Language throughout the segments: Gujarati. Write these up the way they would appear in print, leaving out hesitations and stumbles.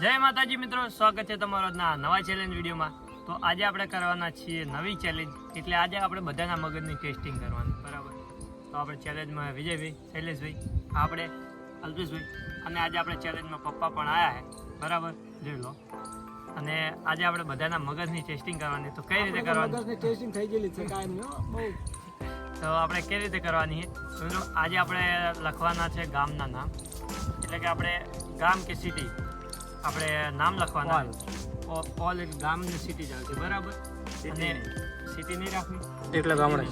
જય માતાજી મિત્રો, સ્વાગત છે તમારો આજના નવા ચેલેન્જ વિડીયોમાં। તો આજે આપણે કરવાના છીએ નવી ચેલેન્જ, એટલે આજે આપણે બધાના મગજની ટેસ્ટિંગ કરવાની, બરાબર। તો આપણે ચેલેન્જમાં વિજયભાઈ, શૈલેષભાઈ, આપણે અલ્પેશભાઈ, અને આજે આપણે ચેલેન્જમાં પપ્પા પણ આવ્યા છે, બરાબર, જોઈ લો। અને આજે આપણે બધાના મગજની ટેસ્ટિંગ કરવાની, તો કઈ રીતે કરવાની ટેસ્ટિંગ થઈ ગયેલી છે કાયમની બહુ। તો આપણે કઈ રીતે કરવાની છે મિત્રો, આજે આપણે લખવાના છે ગામના નામ, એટલે કે આપણે ગામ કે સિટી આપણે નામ લખવાના, ઓલ ગામ ને સિટી ચાલશે, બરાબર। અને સિટી નહીં રાખવી, એકલા ગામડા।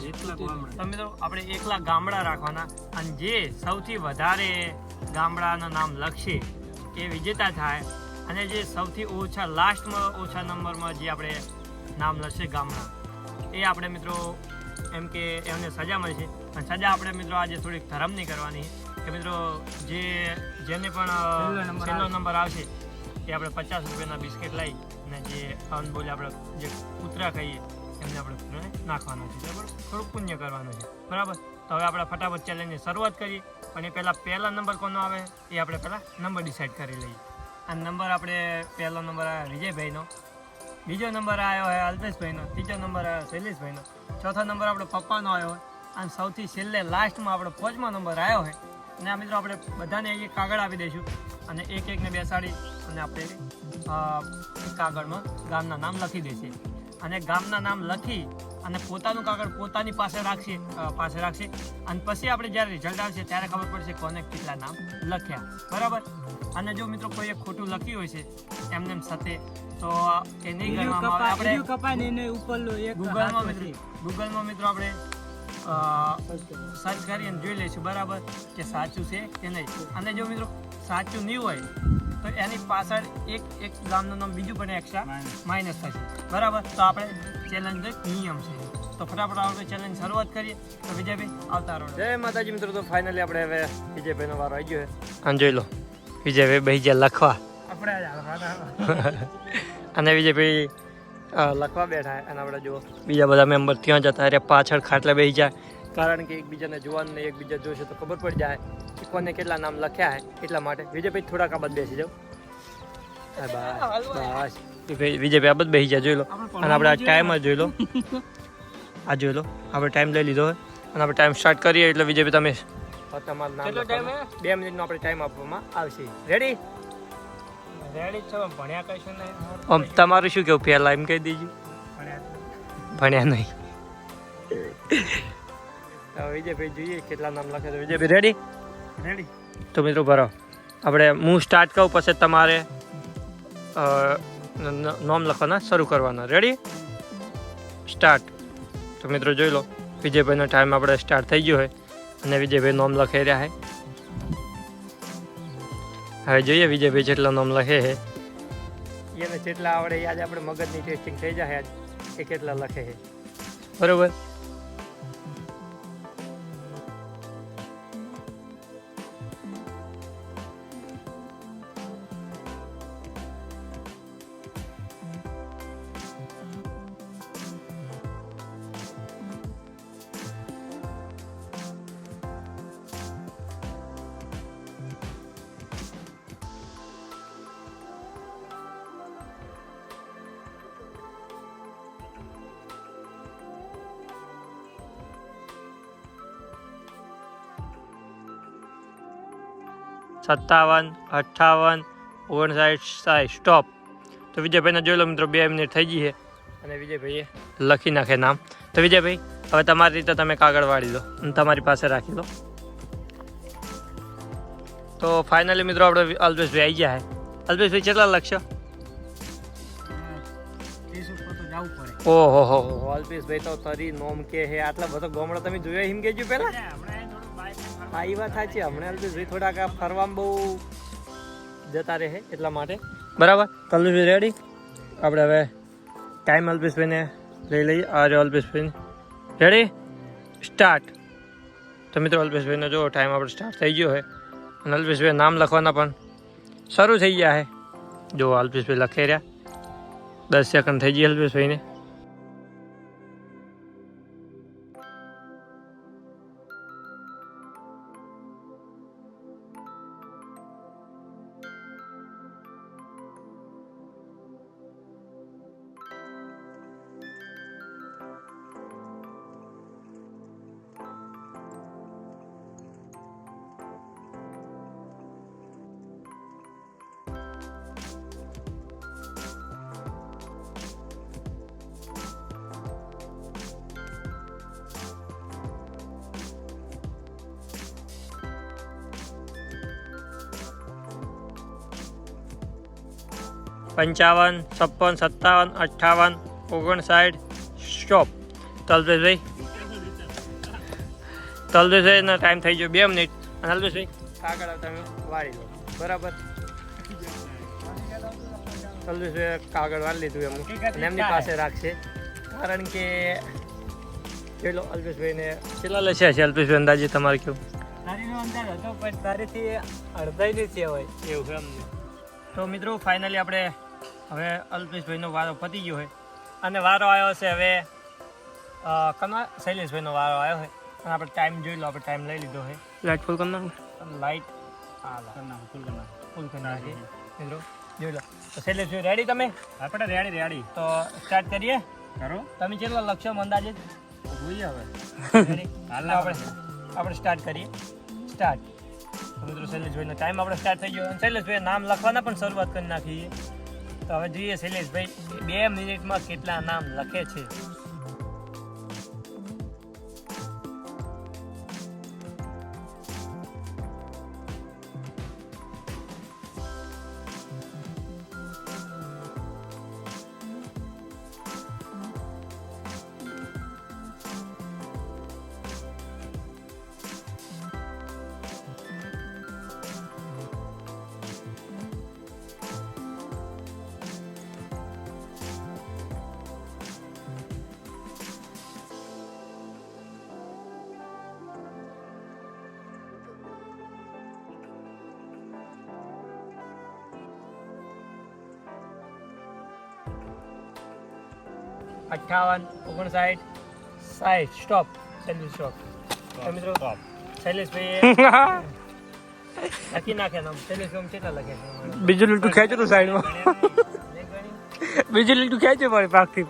તો મિત્રો આપણે એકલા ગામડા રાખવાના, અને જે સૌથી વધારે ગામડાનું નામ લખશે એ વિજેતા થાય, અને જે સૌથી ઓછા લાસ્ટમાં ઓછા નંબરમાં જે આપણે નામ લખશે ગામડા, એ આપણે મિત્રો એમ કે એમને સજા મળશે। અને સજા આપણે મિત્રો આજે થોડીક ધરમની કરવાની કે મિત્રો જેને પણ છેલ્લો નંબર આવશે એ આપણે 50 રૂપિયાના બિસ્કિટ લઈ અને જે અનબોલે આપણે જે કૂતરા ખાઈએ એમને આપણે કૂતરાને નાખવાના છે, બરાબર, થોડુંક પુણ્ય કરવાનું છે, બરાબર। તો હવે આપણે ફટાફટ ચેલેન્જની શરૂઆત કરીએ, અને પહેલા નંબર કોનો આવે એ આપણે પહેલાં નંબર ડિસાઇડ કરી લઈએ। આ નંબર આપણે પહેલો નંબર આવ્યો વિજયભાઈનો, બીજો નંબર આવ્યો હોય અલ્પેશભાઈનો, ત્રીજો નંબર આવ્યો શૈલેષભાઈનો, ચોથો નંબર આપણે પપ્પાનો આવ્યો હોય, અને સૌથી છેલ્લે લાસ્ટમાં આપણો 5મો નંબર આવ્યો હોય। અને આ મિત્રો આપણે બધાને એક કાગળ આપી દઈશું, અને એકને બેસાડી અને આપણે કાગળમાં ગામના નામ લખી દઈશું, અને ગામના નામ લખી અને પોતાનું કાગળ પોતાની પાસે રાખશે, અને પછી આપણે જ્યારે રિઝલ્ટ આવશે ત્યારે ખબર પડશે કોને કેટલા નામ લખ્યા, બરાબર। અને જો મિત્રો કોઈ એક ખોટું લખ્યું હોય છે એમને સાથે, તો એ નહીં ગણવામાં આવે, આપણે ગૂગલમાં મિત્રો આપણે સર્ચ કરીને જોઈ લઈશું, બરાબર, કે સાચું છે કે નહીં। અને જો મિત્રો સાચું નહીં હોય તો એની પાછળ એક ગામનું નામ બીજું પણ એક્સ્ટ્રા માઇનસ થશે, બરાબર। તો આપણે ચેલેન્જ નિયમ છે, તો ફટાફટ આપણે ચેલેન્જ શરૂઆત કરીએ। તો વિજયભાઈ આવતા રહો। જય માતાજી મિત્રો, તો ફાઇનલી આપણે હવે વિજયભાઈનો વારો આવી ગયો છે, અને જોઈ લો વિજયભાઈ બેસી ગયા લખવા આપણે અને વિજયભાઈ લખવા બેઠા, અને આપણે જો બીજા બધા મેમ્બર ત્યાં જતા રહ્યા પાછળ ખાટલે બેસી જાય, કારણ કે એકબીજાને જોવાનું એકબીજા જોશે તો ખબર પડી જાય કે કોને કેટલા નામ લખ્યા છે, એટલા માટે વિજયભાઈ થોડાક આ બધ બેસી જાઓ, બસ વિજયભાઈ આ બધ બેસી જાય, જોઈ લો। અને આપણે આ ટાઈમ જ જોઈ લો, આ જોઈ લો, આપણે ટાઈમ લઈ લીધો હોય, અને આપણે ટાઈમ સ્ટાર્ટ કરીએ એટલે વિજયભાઈ તમે તમારું નામ 2 મિનિટનો આપણે ટાઈમ આપવામાં આવશે। રેડી છો? ભણ્યા કશું નહીં, આમ તમારું શું કેવું પહેલા એમ કહી દીજું, ભણ્યા નહીં। વિજયભાઈ જોઈએ કેટલા નામ લખે છે। વિજયભાઈ રેડી? તો મિત્રો ભરો, આપણે હું સ્ટાર્ટ કહું પછી તમારે નામ લખવાના શરૂ કરવાના। રેડી? સ્ટાર્ટ। તો મિત્રો જોઈ લો વિજયભાઈનો ટાઈમ આપણે સ્ટાર્ટ થઈ ગયો હોય, અને વિજયભાઈ નામ લખી રહ્યા છે। હવે જોઈએ વિજયભાઈ જેટલા નામ લખે છે એને જેટલા આવડે આજે આપણે મગજની ટેસ્ટિંગ થઈ જાય એ કેટલા લખે છે, બરોબર। સત્તાવન, 58, 59, 60 સ્ટોપ। તો વિજયભાઈને જોઈ લો મિત્રો 2 મિનિટ થઈ ગઈ છે, અને વિજયભાઈએ લખી નાખે નામ। તો વિજયભાઈ હવે તમારી રીતે તમે કાગળ વાળી દો અને તમારી પાસે રાખી દો। તો ફાઇનલી મિત્રો આપણે અલ્પેશભાઈ આવી ગયા છે। અલ્પેશભાઈ કેટલા લખશો? ઓહો હો, અલ્પેશભાઈ તો તરી નોમ કે હે, આટલા બધા ગામડા તમે જોયા એમ કહેજો પહેલા। હા એ વાત સાચી, હમણાં અલ્પેશભાઈ થોડાક ફરવામાં બહુ જતા રહે એટલા માટે, બરાબર। તો અલ્પેશભાઈ રેડી? આપણે હવે ટાઈમ અલ્પેશભાઈને લઈ લઈએ। આ જો અલ્પેશભાઈ રેડી? સ્ટાર્ટ। તો મિત્રો અલ્પેશભાઈનો જો ટાઈમ આપણે સ્ટાર્ટ થઈ ગયો છે, અને અલ્પેશભાઈ નામ લખવાના પણ શરૂ થઈ ગયા છે। જો અલ્પેશભાઈ લખી રહ્યા, 10 સેકન્ડ થઈ ગઈ અલ્પેશભાઈને। 55, 56, 57, 58, 59 સ્ટોપ. તલબેશભાઈ તલબેશભાઈનો ટાઈમ થઈ ગયો 2 મિનિટ. અને અલ્પેશભાઈ કાગળ તમે વાળી લો. બરાબર, તલબેશભાઈ કાગળ વાળી લીધું એમનું એમની પાસે રાખશે, કારણ કે ચલો અલ્પેશભાઈને કેટલા લસ્યા છે અલ્પેશભાઈ અંદાજે તમારે કેવું? તારીનો અંદાજ હતો પણ તારીથી અડધાઈ છે હોય એવું એમ. તો મિત્રો ફાઇનલી આપણે હવે અલ્પેશભાઈનો વારો પતી ગયો હોય અને વારો આવ્યો છે હવે કના શૈલેષભાઈનો વારો આવ્યો હોય અને આપણે ટાઈમ જોઈ લો. આપણે ટાઈમ લઈ લીધો હોય. લાઇટ ફૂલ કરી નાખો. લાઇટ ફૂલ કરી નાખીએ મિત્રો, જોઈ લો. તો શૈલેષભાઈ રેડી? તમે? આપણે રેડી. તો સ્ટાર્ટ કરીએ. કરો. તમે કેટલા લક્ષ્ય અંદાજે જોઈએ હવે? આપણે સ્ટાર્ટ કરીએ. સ્ટાર્ટ. તો મિત્રો શૈલેષભાઈનો ટાઈમ આપણે સ્ટાર્ટ થઈ ગયો. શૈલેષભાઈ નામ લખવાના પણ શરૂઆત કરી નાખીએ. તો હવે જોઈએ શૈલેષભાઈ 2 મિનિટમાં કેટલા નામ લખે છે. અઠ્ઠાવન, 59, 60 સ્ટોપ. સ્ટોપ. તો મિત્રો શૈલેષભાઈ લખી નાખે નામ. શૈલેષભાઈ કેટલા લખે છે? બીજું લીટું ખેંચું સાઈડમાં. બીજું લીટું ખેંચું પડે પાકથી.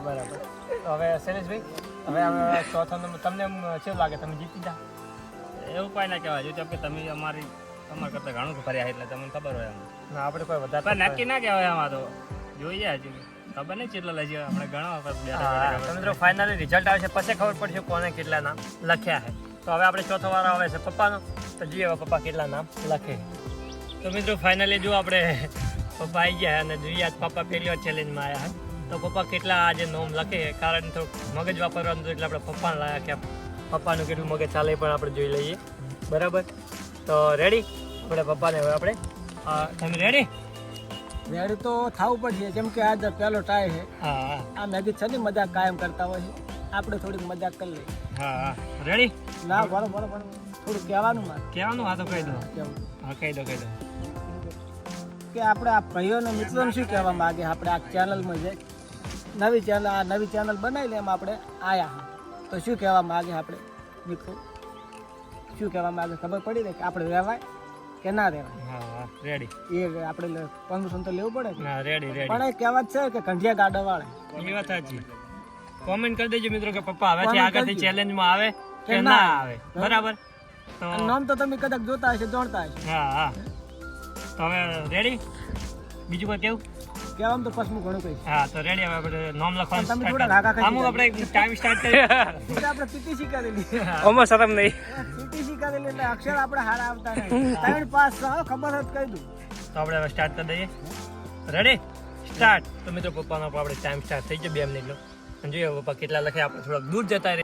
બરાબર. તો હવે શૈલેષભાઈ હવે ચોથો નંબર તમને કેવું લાગે? તમે જીતી જા એવું કોઈ ના કહેવાય. જો કે તમે તમારા કરતાં ઘણું ફર્યા એટલે તમને ખબર હોય. ના આપણે કોઈ વધારે નક્કી ના કહેવાય. આમાં તો જોઈએ હજુ ખબર નહીં કેટલા લઈ જાય. આપણે ઘણા મિત્રો ફાઇનલી રિઝલ્ટ આવે છે પછી ખબર પડશે કોને કેટલા નામ લખ્યા છે. તો હવે આપણે ચોથો વારો આવે છે પપ્પાનો. તો જોઈએ હવે પપ્પા કેટલા નામ લખે. તો મિત્રો ફાઇનલી જો આપણે પપ્પા આવી ગયા અને જોઈએ આજ પપ્પા પહેલી વાર ચેલેન્જમાં આવ્યા હોય તો પપ્પા કેટલા આજે નામ લખે. કારણ તો મગજ વાપરવાનું એટલે આપણે પપ્પાને લાવ્યા કે પપ્પાનું કેટલું મગજ ચાલે પણ આપણે જોઈ લઈએ. બરાબર. તો રેડી આપણે પપ્પાને હવે આપણે તમે રેડી? રેડી તો થવું પડશે કેમ કે આજ પહેલો ટ્રાય છે. હા આ મેગી છે ને મજાક કાયમ કરતા હોય છે, આપણે થોડીક મજાક કરી લઈએ. હા રેડી? ના બરોબર થોડું કહેવાનું હા તો કહી દો. હા કહી દો કે આપણે આ ભાઈઓને મિત્રોને શું કહેવા માંગે. આપણે આ ચેનલમાં જે નવી ચેનલ બનાવી લે એમાં આપણે આયા તો શું કહેવા માંગે આપણે મિત્રો? શું કહેવા માંગે ખબર પડી ને કે આપણે રહેવાય કે ના રહેવાય? હા રેડી. એ આપણે પરમિશન તો લેવું પડે. ના રેડી. પણ એ કહેવત છે કે કંઠિયા ગાડા વાળે. એ વાત સાચી. કોમેન્ટ કરી દેજો મિત્રો કે પપ્પા હવેથી આગળથી ચેલેન્જમાં આવે કે ના આવે. બરાબર. તો નામ તો તમે કદાચ જોતા હશે, દોડતા હશે. હા તો હવે રેડી? બીજું કોઈ કેવું? કહેવાનું તો પછું ઘણું કહીશ. હા તો રેડી. હવે આપણે નામ લખવાનું તમે થોડા લાગા કરી. આપણે ટાઈમ સ્ટાર્ટ કરીએ. આપણે પીટીસી કરેલી. ઓમાં શરમ નહીં. પીટીસી કરેલી એટલે અક્ષર આપણે હારા આવતા નહીં. 3 પાસ ખબર હોત કહી દઉં. તો આપણે હવે સ્ટાર્ટ કરી દઈએ. રેડી? સ્ટાર્ટ. તો મિત્રો પપ્પાનો આપણે ટાઈમ સ્ટાર્ટ થઈ ગયો 2 મિનિટનો. અને જોઈએ પપ્પા કેટલા લખે. આપણે થોડાક દૂર જતા રહે.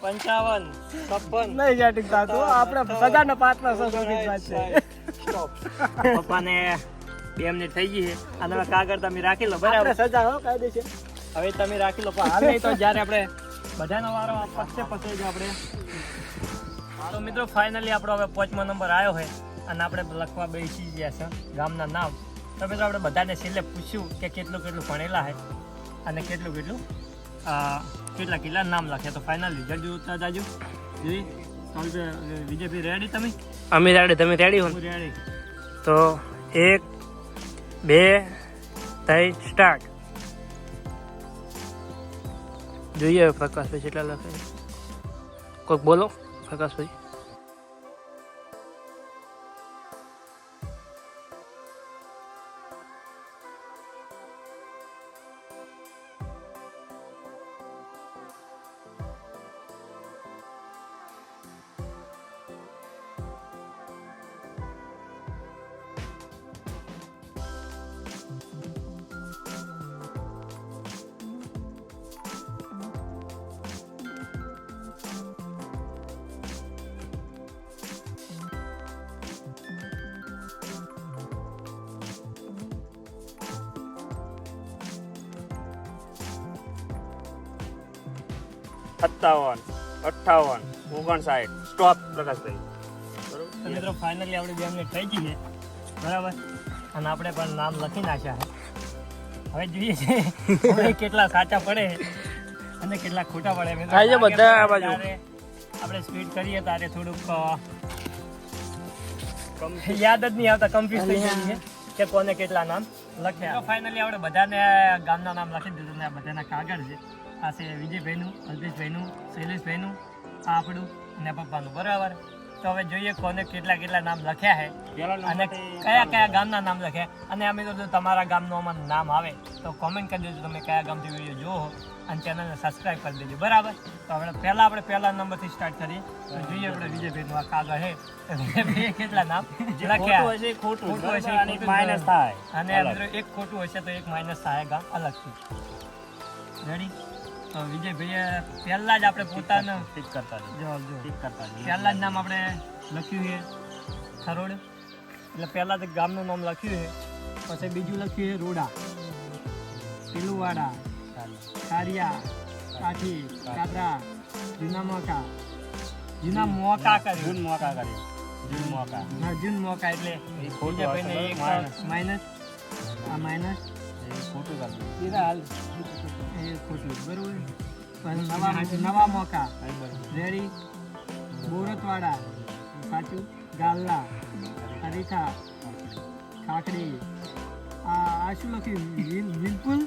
પંચાવન 56 નહીં જેટિંગ થતું. આપણે સજાના પાત્રા પપ્પાને 2 મિનિટ થઈ ગઈ છે અને હવે કાગળ તમે રાખી લો. બરાબર સજા હો કાયદેસર. હવે તમે રાખી લો. હાલ નહીં તો જ્યારે આપણે બધાનો વારો પચે પછી જ આપણે. તો મિત્રો ફાઇનલી આપણો હવે 5મો નંબર આવ્યો હોય અને આપણે લખવા બેસી ગયા છે ગામના નામ. તો મિત્રો આપણે બધાને છેલ્લે પૂછ્યું કે કેટલું ભણેલા છે અને કેટલું કેટલા નામ લખ્યા. તો ફાઇનલ રિઝલ્ટ જોતા જાજો. જોઈ તો વિજયભાઈ રેડી? તમે? અમે રેડી. તમે રેડી હો? રેડી. તો 1 2 3 સ્ટાર્ટ. જોઈએ પ્રકાશભાઈ કેટલા લખે. કોઈક બોલો પ્રકાશભાઈ. સત્તાવન 58 59 સ્ટોપ પ્રકાશભાઈ. તો મિત્રો ફાઇનલી આપણે 2 મિનિટ થઈ ગઈ છે બરાબર, અને આપણે પણ નામ લખી નાખ્યા છે. હવે જોઈએ છે કેટલા સાચા પડે અને કેટલા ખોટા પડે. બધા આ બાજુ આપણે સ્પીડ કરીએ ત્યારે થોડુંક યાદ જ નહીં આવતા, કન્ફ્યુઝ થઈ જાય છે કે કોને કેટલા નામ લખ્યા. ફાઇનલી આપણે બધાને ગામના નામ લખી દીધું ને આ બધાના કાગળ છે. આ છે વિજયભાઈનું, અલ્પેશભાઈનું, શૈલેષભાઈનું, આ આપણું અને પપ્પાનું બરાબર. તો હવે જોઈએ કોને કેટલા નામ લખ્યા છે અને કયા ગામના નામ લખ્યા. અને અમે તો જો તમારા ગામનું અમારું નામ આવે તો કોમેન્ટ કરી દેજો તમે કયા ગામથી વિડીયો જોવો અને ચેનલને સબસ્ક્રાઈબ કરી દેજો બરાબર. તો આપણે પહેલા નંબરથી સ્ટાર્ટ કરીએ. તો જોઈએ આપણે વિજયભાઈનું આ કાગળ છે વિજયભાઈએ કેટલા નામ લખ્યા હશે. ખોટું હશે માઇનસ થાય, અને મિત્રો એક ખોટું હશે તો એક માઇનસ થાય ગામ અલગથી. રેડી? તો વિજયભાઈએ પહેલા જ આપણે પોતાનું ટીક કરતા પહેલા જ નામ આપણે લખ્યું છે ખરોડ, એટલે પહેલા તો ગામનું નામ લખ્યું છે. પછી બીજું લખ્યું છે રોડા, પીલુવાડા, કારિયા, કાઠી, કાદરા, જૂના મોકા જૂન મોકા એટલે વિજયભાઈને એક માઇનસ, આ માઇનસ ખોટું બરોબર. નવા મોકા રેડી, બોરતવાડા સાચું, ગાલ્લા, અરીઠા, ખાખડી, આ શું લખ્યું વિલપુલ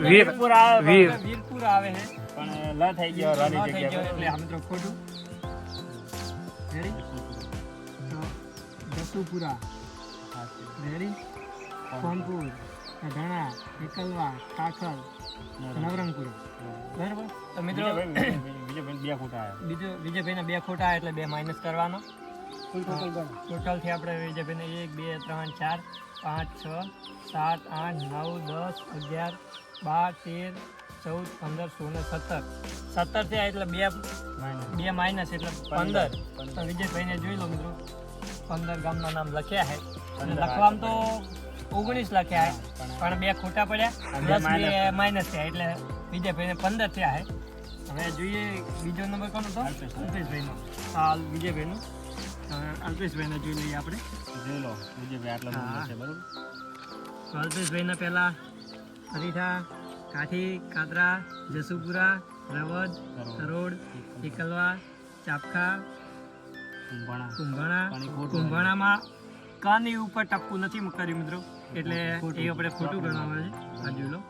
વીરપુર આવે છે પણ લ થઈ ગયો એટલે આમ તો ખોટું. રેડી? જસુપુરા રેડી, સોનપુર, ઘણા, એકલવા, કાખલ, નવરંગપુર બરાબર. તો મિત્રો વિજયભાઈના 2 ખોટા એટલે 2 માઇનસ કરવાનો. ટોટલથી આપણે વિજયભાઈને 1 2 3 4 5 6 7 8 9 10 11 12 13 14 15 16 17 થયા એટલે 2 માઇનસ એટલે 15. તો વિજયભાઈને જોઈ લો મિત્રો 15 ગામના નામ લખ્યા છે અને લખવામાં તો 19 લખ્યા છે પણ 2 ખોટા પડ્યા પ્લસ 2 માઇનસ થયા એટલે વિજયભાઈને 15 થયા છે. હવે જોઈએ બીજો નંબર કોનો હતો? અલ્પેશભાઈનો. આ વિજયભાઈનું અલ્પેશભાઈને જોઈ લઈએ આપણે. જોઈ લો વિજયભાઈ આટલા નંબર છે બરાબર. તો અલ્પેશભાઈના પહેલા અરીઠા, કાઠી, કાદરા, જસુપુરા, રવદ, કરોડ, એકલવા, ચાપખા, કુંભાણામાં કાની ઉપર ટપકું નથી કર્યું મિત્રો એટલે એ આપણે ખોટું ગણવામાં છે. આ જોઈ લો.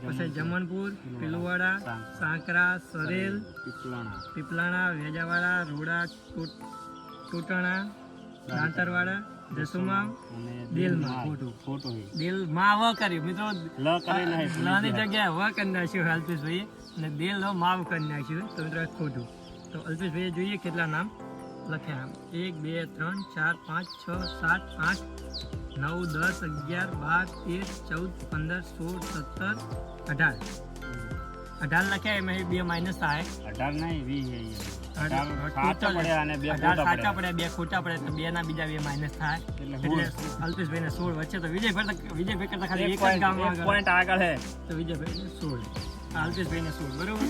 પછી જમણપુર, પીલુવાડા, સાંકરા, સરેલ, પીપલાણા, વેજાવાડા, રોડા, ટોટણા, દાંતરવાડા, જસુમા, દિલમાં દિલમાં વ કર્યું મિત્રો, લની જગ્યાએ વ કરી નાખ્યું અલ્પેશભાઈએ અને દિલ માવ કરી નાખ્યું તો મિત્રો ખોટું. તો અલ્પેશભાઈએ જોઈએ કેટલા નામ લખ્યા. 1 2 3 4 5 6 7 8 9 10 11 12 13 14 15 16 17 18 લખ્યા. એમાં 2 માઇનસ થાય. 18 નહીં 20 સાચા પડ્યા અને 2 ખોટા પડ્યા, 2 ખોટા પડ્યા એટલે 2 ના બીજા 2 માઇનસ થાય એટલે અલ્પેશભાઈને 16 વચ્ચે. તો વિજયભાઈ કરતા ખાલી એક જ ગામ પોઈન્ટ આગળ છે તો વિજયભાઈને 16, અલ્પેશભાઈને 16 બરોબર.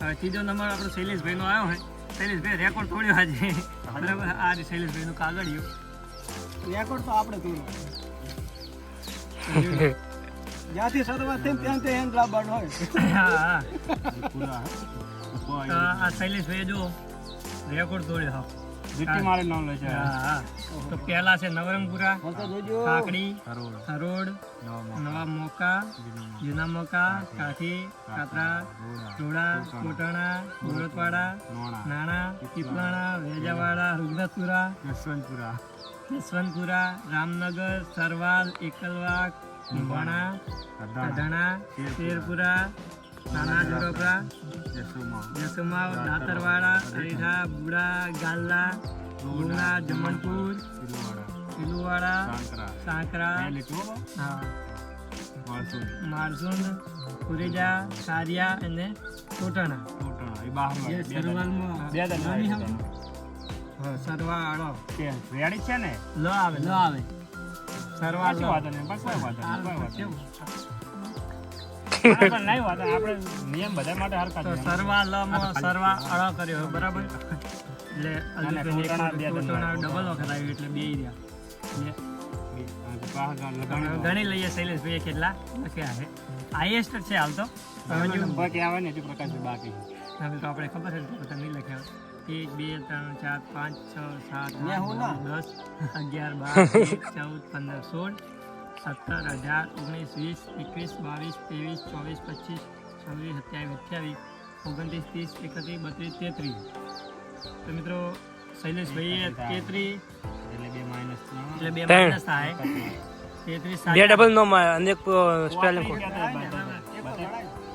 હવે ત્રીજો નંબર આપણો શૈલેષભાઈનો આવ્યો છે. શૈલેષભાઈ રેકોર્ડ તોડ્યો આજે બરાબર. આ શૈલેષભાઈનું કાગળિયું રેકોર્ડ તો આપણે તોડવો. જ્યાંથી શરૂઆત થઈ ત્યાંથી એન્ડ લાવવાનો હોય. હા આ શૈલેષભાઈ જુઓ રેકોર્ડ તોડ્યો. જીટી મારે નામ લે છે. હા તો પહેલા છે નવરંગપુરા, તો જોજો કાકડી, હરોડ, નવા મોકા, જૂના મોકા, કાઠી, કાતરા, ટોડા, કોટણા, ગોરતવાડા, નાણા, પીપલાણા, વેજાવાડા, રૂગનાથપુરા, યશવંતપુરા, રામનગર, સરવાલ, એકલવા, કુંભાણા, અઢાણા, શેરપુરા, નાના જોડોપરા, જસુમાવ, દાતરવાડા, અરીઠા, બુડા, ગાલ્લા, ગુના, જમણપુર, સિલુવાડા, સાંકરા, હા, મારસુંડ, કુરેજા, સારિયા અને કોટણા. જે સરવાલમાં સરવાળો રેડી છે ને? લ આવે સરવાળ લ. વાંધો નહીં, બસ કોઈ વાંધો નહીં, કોઈ વાંધો નહીં. પણ નહીં વાંધો નહીં, આપણે નિયમ બધા માટે હરકત તો છે. સરવા લ માં સરવા અળ કર્યો બરાબર. એટલે કોટણા બે કોટણા ડબલ વખત આવ્યું એટલે બે રહ્યા. ગણી લઈએ શૈલેષભાઈ કેટલા લખ્યા છે. હાઈએસ્ટ છે હાલ તો. બાકી આવે ને હજુ પ્રકાશભાઈ બાકી છે. હવે તો આપણે ખબર છે ને તો નહીં લખ્યા. 1 2 3 4 5 6 7 મેં હું 8 ના. 10 11 12 13 14 15 16 17 18 19 20 21 22 23 24 25 26 27 28 29 30 31 32 33. તો મિત્રો શૈલેષભાઈએ 33 એટલે બે માઇનસ એટલે બે ત્રણ. માઇનસ થાય 33 બે ડબલ નો માં અને એક સ્પેલિંગ ખોટ.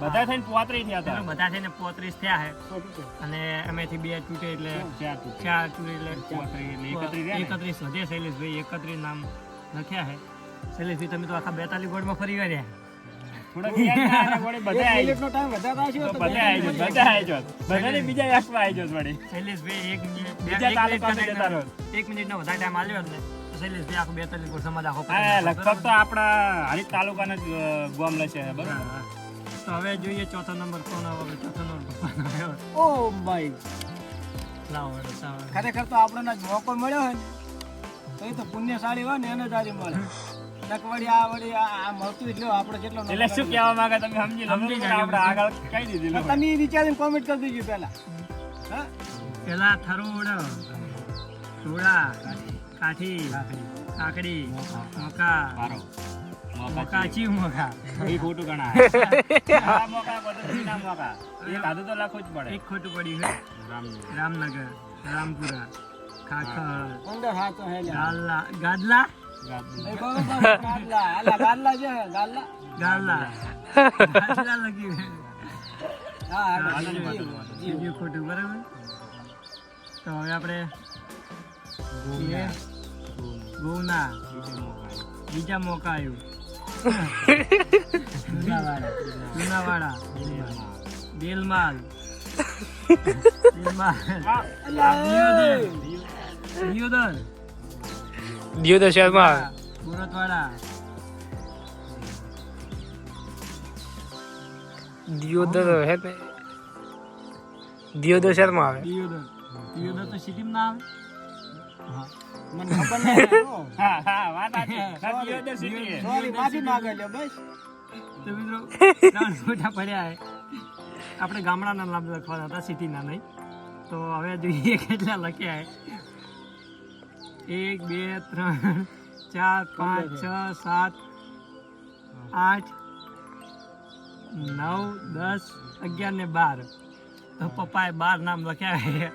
બધા બધા થઈને 35 થયા હતા. બધા થઈને 35 થયા છે અને એમાંથી બે તૂટે એટલે 4 તૂટે એટલે 31 વધે. શૈલેષભાઈ 31 નામ લખ્યા છે. શૈલેષભાઈ તમે તો આખા 42 ગોળમાં ફરી ગયા. થોડાક યાદ ના આવે, વળી બધા આવી મિનિટનો ટાઈમ વધારે આવશે તો તો બધા આવી જાત, બધા આવી જાત. બધાને બીજા એકમાં આવી જાત વળી. શૈલેષભાઈ એક મિનિટ બીજા તાલુકા ને જતા રહો. એક મિનિટનો વધારે ટાઈમ આલ્યો ને તો શૈલેષભાઈ આખું 42 ગોળ સમાજ આખો પતી હા, જાય. લગભગ તો આપણા હારીજ તાલુકાના જ ગોમ લેશે બરાબર. હા. તો હવે જોઈએ ચોથો નંબર કોણ આવે. ચોથો નંબર કોણ આવ્યો? ઓ ભાઈ લાવો હેડો, ચાલો. ખરેખર તો આપણને જ મોકો મળ્યો હોય ને તો એ તો પુણ્યશાળી હોય ને એને જ આજે મળે. નકવડી આ વળી આ મળતું એટલે આપણે જેટલો નંબર એટલે શું કહેવા માંગે તમે સમજી લો. સમજી બરાબર, આપણે આગળ કહી દીધી લો. તમે વિચારીને કોમેન્ટ કરી દેજો પહેલા. હા પેલા થરોડ, ટોળા, કાઠી, કાકડી, મોકા, મારો મોકા ચીવ મોકા. એ ખોટું ગણાય. આ મોકા પદ્ધતિ ના મોકા. એક આધું તો લખવું જ પડે. એક ખોટું પડ્યું છે. રામનગર, રામપુરા, ખાખર, અંદર હાથ હે લ્યા. ગાદલા, એ બરોબર ગાદલા. આલા ગાદલા છે ગાદલા. ગાદલા લખ્યું છે. હા હા બીજું ખોટું બરાબર. તો હવે આપણે છીએ ગોના, બીજા મોકા આવ્યું. જુનાવાડા, દિલમાલ, દિયોદર, દિયોદર શહેરમાં સુરતવાડા, દિયોદર હે ને, દિયોદર શહેરમાં આવે. દિયોદર તો સિટીમાં ના આવે. મને ખબર નહીં. હા હા, વાત સાચી. દિયોદર city છે. સોરી માફી માંગે લ્યો બસ. તો મિત્રો 3 ખોટા પડ્યા છે. આપણે ગામડાના નામ લખવાના હતા, સિટીના નહીં. તો હવે જોઈએ કેટલા લખ્યા છે. 1 2 3 4 5 6 7 8 9 10 11 ને 12. તો પપ્પાએ 12 નામ લખ્યા છે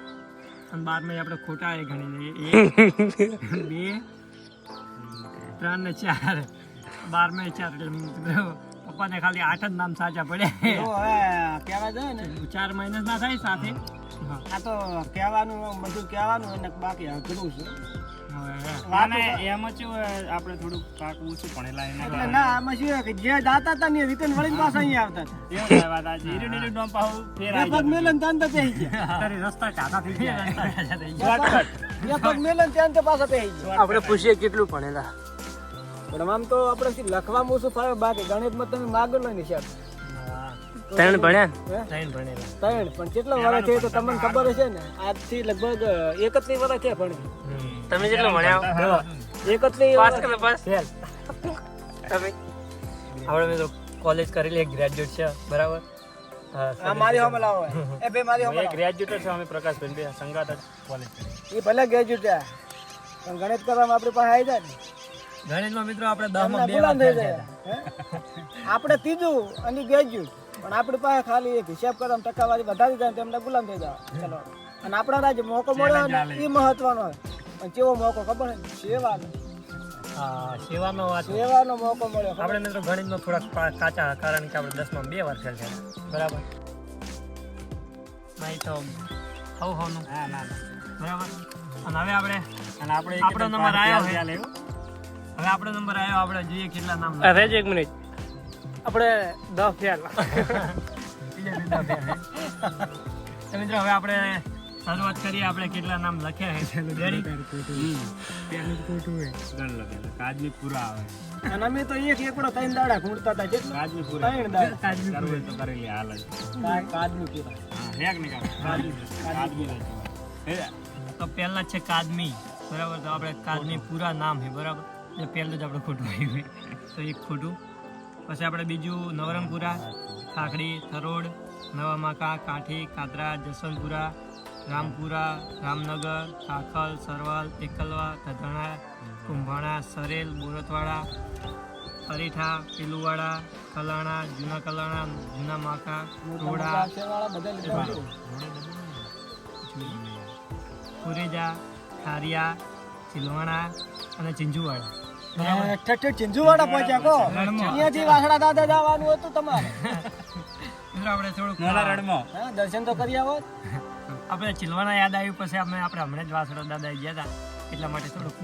અને 12 આપણે ખોટા એ ગણી લઈએ. 1 2 3 ને 4 12 માં 4 એટલે મિત્રો પપ્પાને ખાલી 8 જ નામ સાચા પડ્યા. જો હવે કહેવા જાય ને 4 માઇનસ ના થાય સાથે. આ તો કહેવાનું બધું કહેવાનું અને બાકી અઘરું છે. અને એમાં શું આપણે થોડું કાક ઓછું ભણેલા એને એટલે ના આમાં શું છે કે જે દાતા હતા ને એ રિટર્ન વળીને પાછા અહીંયા આવતા હતા. એવું થાય વાત આ જીરું નીરું ડોમ પાહુ ફેર બે આવી પગ મેલે ને ત્યાં તો બેસી ગયા. તારી રસ્તા કાઢા થઈ ગયા. બે પગ મેલે ને ત્યાં તો પાછા બેસી ગયા. આપણે પૂછીએ કેટલું ભણેલા. પણ આમ તો આપણે શું લખવામાં ઓછું ફાવે, બાકી ગણિતમાં તમે માગો લો ને હિસાબ. 3 ભણ્યા ને? હે? 3 ભણેલા. ત્રણ પણ કેટલા વર્ષ છે તો તમને ખબર હશે ને. આજથી લગભગ 31 વર્ષ છે ભણે. તમે કેટલું ભણ્યા? પાસ કરે પાસ ફેલ તમે આપણે મિત્રો કોલેજ કરેલી એક ગ્રેજ્યુએટ છે બરાબર આ મારી હોમે લાવો એ બે મારી હોમે એક ગ્રેજ્યુએટ છે અમે પ્રકાશભાઈ બે સંગાત જ કોલેજ કરી એ ભલે ગ્રેજ્યુએટ છે પણ ગણિત કરવામાં આપણી પાસે આવી જાય ને ગણિતમાં મિત્રો આપણે 10 માં 2 ગુલામ વાર થઈ ફેલ જાય આપણે ત્રીજું અને ગ્રેજ્યુએટ પણ આપણી પાસે ખાલી એક હિસાબ કરવામાં ટકાવારી વધારી જાય તેમને ગુલામ થઈ જાય ચલો અને આપણા રાજ્ય મોકો મળ્યો ને એ મહત્વનો હોય પણ કેવો મોકો ખબર છે સેવાનો હા સેવાનો વાત સેવાનો મોકો મળ્યો ખબર? આપણે મિત્રો ગણિતમાં થોડાક કાચા કારણ કે આપણે 10 માં 2 વાર ફેલ થયા બરાબર નહીં તો હવનું હા ના બરાબર અને હવે આપણે અને આપણે આપણો નંબર આવ્યો છે. લેવો હવે આપણો નંબર આવ્યો આપણે જોઈએ કેટલા નામ રહેજ એક મિનિટ આપણે 10 ફેલ બીજા 10 ફેલ તો મિત્રો હવે આપણે શરૂઆત કરીએ આપણે કેટલા નામ લખ્યા છે રેડી પેલું ખોટું હોય ગણ લખેલા કાજમી પૂરા આવે અને અમે તો એક એકડો 3 દાડા ખૂંડતા હતા કેટલા કાજમી પૂરા 3 દાડા કરવું હોય તો કરેલી હાલ જ કાજનું કીધા હા હેક નહીં કાજમી તો પહેલા છે કાદમી બરાબર તો આપણે કાદમી પૂરા નામ છે બરાબર જે પહેલું જ આપણે ખોટું આવ્યું તો એક ખોટું પછી આપણે બીજું નવરંગપુરા ખાખડી થરોડ નવામાકા કાઠી કાતરા જસવંતપુરા રામપુરા રામનગર કાખલ સરવાલ એકલવા ધધણા કુંભાણા સરેલ બોરતવાડા અરીઠા પીલુવાડા કલાણા જૂના કલાણા જૂના માકા રોડા સેવાળા બધા લીધા છે. કુરેજા ખારિયા ચિલવાણા અને ચિંજુવાડા ઠઠ ચિંજુવાડા પહોંચ્યા કો અહીંયાથી વાસણા દાદા જવાનું હતું તમારે મિત્રો આપણે થોડુંક નોલા રડમો હા દર્શન તો કરી આવો આપણે ચિલવાણા યાદ આવ્યું પછી આપણે હમણાં જ વાસણો દાદા ગયા હતા એટલા માટે થોડુંક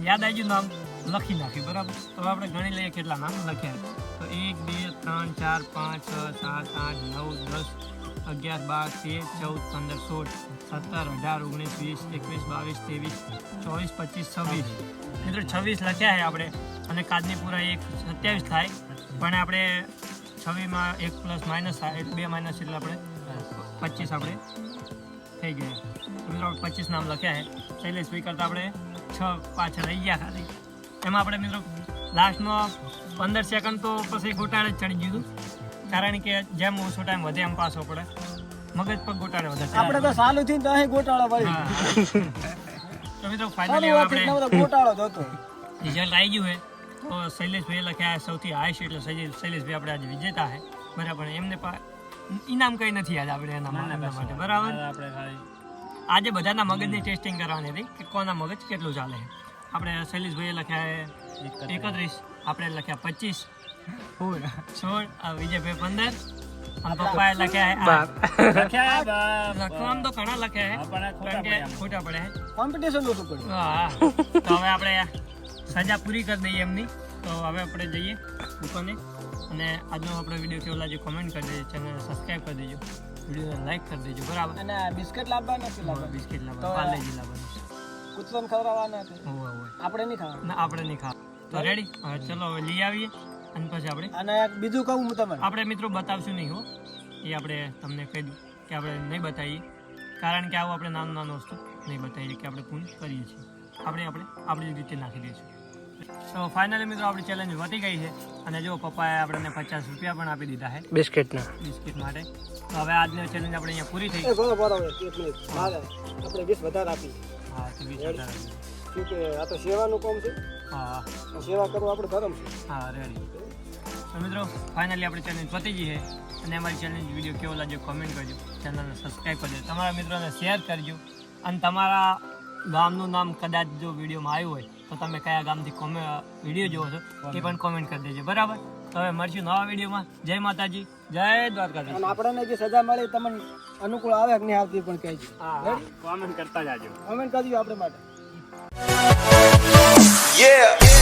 યાદ આવી ગયું નામ લખી નાખ્યું બરાબર તો હવે આપણે ગણી લઈએ કેટલા નામ લખ્યા તો 1 2 3 4 5 6 7 8 9 10 11 12 13 14 15 16 17 18 19 20 21 22 23 24 25 26 મિત્રો 26 લખ્યા છે આપણે અને કાદનીપુરા 1 27 થાય પણ આપણે 26 માં 1 પ્લસ માઇનસ થાય એટલે 2 માઇનસ એટલે આપણે 25 આપણે થઈ ગયા મિત્રો 25 નામ લખ્યા છે શૈલેષભાઈ કરતાં આપણે 6 પાછળ રહી ગયા ખાલી એમાં આપણે મિત્રો લાસ્ટમાં 15 સેકન્ડ તો પછી ગોટાળે જ ચડી ગયું હતું કારણ કે જેમ ઓછો ટાઈમ વધે એમ પાછો પડે મગજ પર ગોટાળે વધે આપણે તો સાલું થઈને તો અહીં ગોટાળો પડી તો મિત્રો ફાઇનલી સારું આપણે વાત એટલે ગોટાળો જ હતો રિઝલ્ટ આવી ગયું છે તો શૈલેષભાઈએ લખ્યા સૌથી હાઈએસ્ટ એટલે શૈલેષભાઈ આપણે આજે વિજેતા છે બરાબર એમને ઇનામ કંઈ નથી યાદ આપણે એના માટે બરાબર આપણે ખાલી આજે બધાના મગજની ટેસ્ટિંગ કરવાની હતી કે કોના મગજ કેટલું ચાલે છે આપણે શૈલેષભાઈએ લખ્યા 31 આપણે લખ્યા 25 16 વિજયભાઈ 15 અને પપ્પાએ લખ્યા લખવામાં તો ઘણા લખ્યા છે કારણ કે ખોટા પડે છે કોમ્પિટિશન ઓછું પડ્યું હા તો હવે આપણે સજા પૂરી કરી દઈએ એમની તો હવે આપણે જઈએ દુકાને અને આજનો આપણો વિડીયો કેવો લાગ્યો કોમેન્ટ કરી દેજો ચેનલને સબસ્ક્રાઈબ કરી દેજો વિડીયોને લાઈક કરી દેજો બરાબર અને આ બિસ્કિટ લાવવા નથી લાવવા બિસ્કિટ તો લાવવા પાર્લેજી લાવવાનું કૂતરાને ખવડાવવાના હતા હોય આપણે નહીં ખાવાનું ના આપણે નહીં ખાવા તો રેડી હવે ચલો હવે લઈ આવીએ અને પછી આપણે અને એક બીજું કહું હું તમને આપણે મિત્રો બતાવશું નહીં હો એ આપણે તમને કહી દઉં કે આપણે નહીં બતાવીએ કારણ કે આવું આપણે નાનું વસ્તુ નહીં બતાવીએ કે આપણે પૂર્ણ કરીએ છીએ આપણે આપણી રીતે નાખી દઈશું તો ફાઇનલી મિત્રો આપણી ચેલેન્જ વધી ગઈ છે અને જો પપ્પાએ આપણને 50 રૂપિયા પણ આપી દીધા છે બિસ્કિટ માટે તો હવે આજની ચેલેન્જ આપણે અહીંયા પૂરી થઈ બરોબર એક મિનિટ મારે આપણે 20 વધારે આપી હા તો 20 વધારે શું કે આ તો સેવાનું કામ છે હા સેવા કરવું આપણે ધર્મ છે હા રેડી તો મિત્રો ફાઇનલી આપણી ચેલેન્જ પતી ગઈ છે અને અમારી ચેલેન્જ વિડીયો કેવો લાગ્યો કોમેન્ટ કરજો ચેનલને સબસ્ક્રાઈબ કરજો તમારા મિત્રોને શેર કરજો અને તમારા ગામનું નામ કદાચ જો વિડીયોમાં આવ્યું હોય તો તમે કયા ગામથી વિડીયો જોવો છો એ પણ કોમેન્ટ કરી દેજો બરાબર તો હવે મળશું નવા વિડીયોમાં જય માતાજી જય દ્વારકાધીશ અને આપણને જે સજા મળી તમને અનુકૂળ આવે કે નહીં આવતી પણ કહેજો હા કોમેન્ટ કરતા જાજો કમેન્ટ કરજો આપણે માટે Yeah.